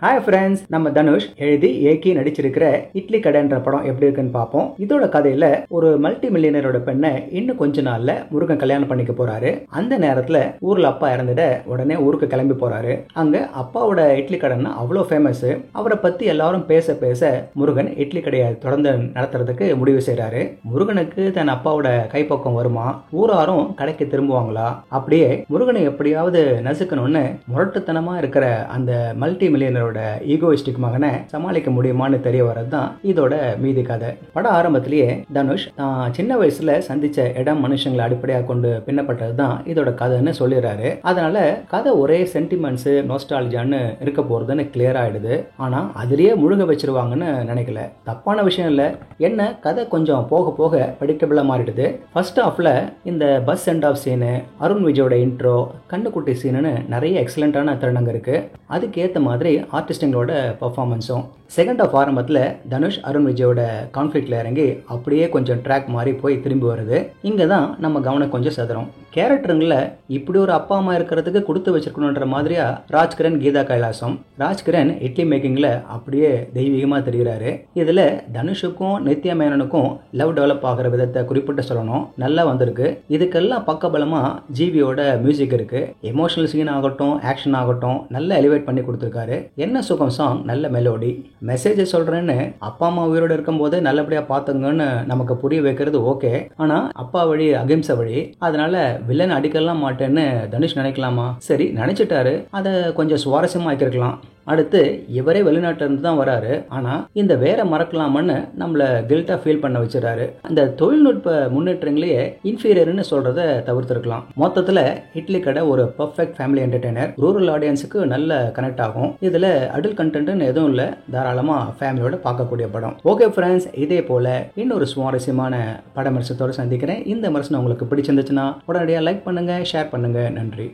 Hi friends, நம்ம தனுஷ் எழுதி இயக்கி நடிச்சிருக்கிற இட்லி கடைன்ற படம் எப்படி இருக்குன்னு பார்ப்போம். இதோட கதையில ஒரு மல்டி மில்லியனரோட பெண்ணை இன்னும் கொஞ்ச நாள்ல முருகன் கல்யாணம் பண்ணிக்க போறாரு. அந்த நேரத்துல ஊர்ல அப்பா இறந்துட உடனே ஊருக்கு கிளம்பி போறாரு. அங்க அப்பாவோட இட்லி கடைன்னா அவ்வளோ ஃபேமஸ். அவரை பத்தி எல்லாரும் பேச பேச முருகன் இட்லி கடையை தொடர்ந்து நடத்துறதுக்கு முடிவு செய்யறாரு. முருகனுக்கு தன் அப்பாவோட கைப்பக்கம் வருமா? ஊராரும் கடைக்கு திரும்புவாங்களா? அப்படியே முருகனை எப்படியாவது நசுக்கணும்னு முரட்டுத்தனமா இருக்கிற அந்த மல்டி மில்லியனரோட ஈகோயிஸ்டிக் மகனை சமாளிக்க முடியுமான்னு தெரிய வரதுதான் இதோட மீதி கதை. பட ஆரம்பத்திலேயே தனுஷ் தான் சின்ன வயசுல சந்திச்ச இடம் மனுஷங்களை அடிப்படையாக கொண்டு பின்னப்பட்டதுதான் இதோட கதைன்னு சொல்லிடுறாரு. அதனால கதை ஒரே சென்டிமெண்ட்ஸ் நோஸ்டாலஜியான்னு இருக்க போறதுன்னு கிளியர் ஆயிடுது. ஆனா அதுலயே முழுக வச்சிருவாங்கன்னு நினைக்கல. தப்பான விஷயம் இல்ல, என்ன கதை கொஞ்சம் போக போக ப்ரெடிக்டபிளா மாறிடுது. ஃபர்ஸ்ட் ஹாஃப்ல இந்த bus send off Seenu, Arun விஜயோட இன்ட்ரோ, கண்ணுக்குட்டி சீனுன்னு நிறைய எக்ஸலண்டான தருணங்க இருக்கு. அதுக்கேற்ற மாதிரி ஆர்டிஸ்டுங்களோட பர்ஃபார்மன்ஸும். செகண்ட் ஆஃப் ஆரம்பத்தில் தனுஷ் அருண் விஜயோட கான்ஃப்ளிக்ட்ல இறங்கி அப்படியே கொஞ்சம் ட்ராக் மாதிரி போய் திரும்பி வருது. இங்கே தான் நம்ம கவனம் கொஞ்சம் சதுரும். கேரக்டருங்களில் இப்படி ஒரு அப்பா அம்மா இருக்கிறதுக்கு கொடுத்து வச்சிருக்கணுன்ற மாதிரியா ராஜ்கிரண், கீதா கைலாசம். ராஜ்கிரண் இட்லி மேக்கிங்கில் அப்படியே தெய்வீகமாக தெரிகிறாரு. இதில் தனுஷுக்கும் நித்யா மேனனுக்கும் லவ் டெவலப் ஆகிற விதத்தை குறிப்பிட்டு சொல்லணும். நல்லா வந்திருக்கு. இதுக்கெல்லாம் பக்கபலமாக ஜிவியோட மியூசிக் இருக்கு. எமோஷனல் சீன் ஆகட்டும், ஆக்ஷன் ஆகட்டும் நல்லா எலிவேட் பண்ணி கொடுத்துருக்காரு. என்ன சுகம் சாங், நல்ல மெலோடி. மெசேஜ் சொல்றேன்னு அப்பா அம்மா உயிரோடு இருக்கும் போது நல்லபடியா பாத்துங்கன்னு நமக்கு புரிய வைக்கிறது ஓகே. ஆனா அப்பா வழி அகிம்சை வழி, அதனால வில்லன் அடிக்கலாம் மாட்டேன்னு தனுஷ் நினைக்கலாமா? சரி, நினைச்சிட்டாரு. அதை கொஞ்சம் சுவாரஸ்யமா ஆக்கிருக்கலாம். அடுத்து இவரே வெளிநாட்டில இருந்து தான் வராரு. ஆனா இந்த வேற மறக்கலாமன்னு நம்மள கில்ட்டா ஃபீல் பண்ண வச்சிடறாரு. அந்த தொழில்நுட்ப முன்னேற்றங்களையே இன்ஃபீரியர்னு சொல்றத தவிர்த்திருக்கலாம். மொத்தத்துல இட்லி கடை ஒரு பெர்ஃபெக்ட் ஃபேமிலி என்டர்டெய்னர். ரூரல் ஆடியன்ஸுக்கு நல்ல கனெக்ட் ஆகும். இதுல அடல்ட் கண்டென்ட்னு எதுவும் இல்ல, தாராளமா ஃபேமிலியோட பார்க்கக்கூடிய படம். ஓகே ஃப்ரெண்ட்ஸ், இதே போல இன்னொரு சுவாரஸ்யமான பட விமர்சனத்தோட சந்திக்கிறேன். இந்த விமர்சனம் உங்களுக்கு பிடிச்சிருந்துச்சுன்னா உடனடியாக லைக் பண்ணுங்க, ஷேர் பண்ணுங்க. நன்றி.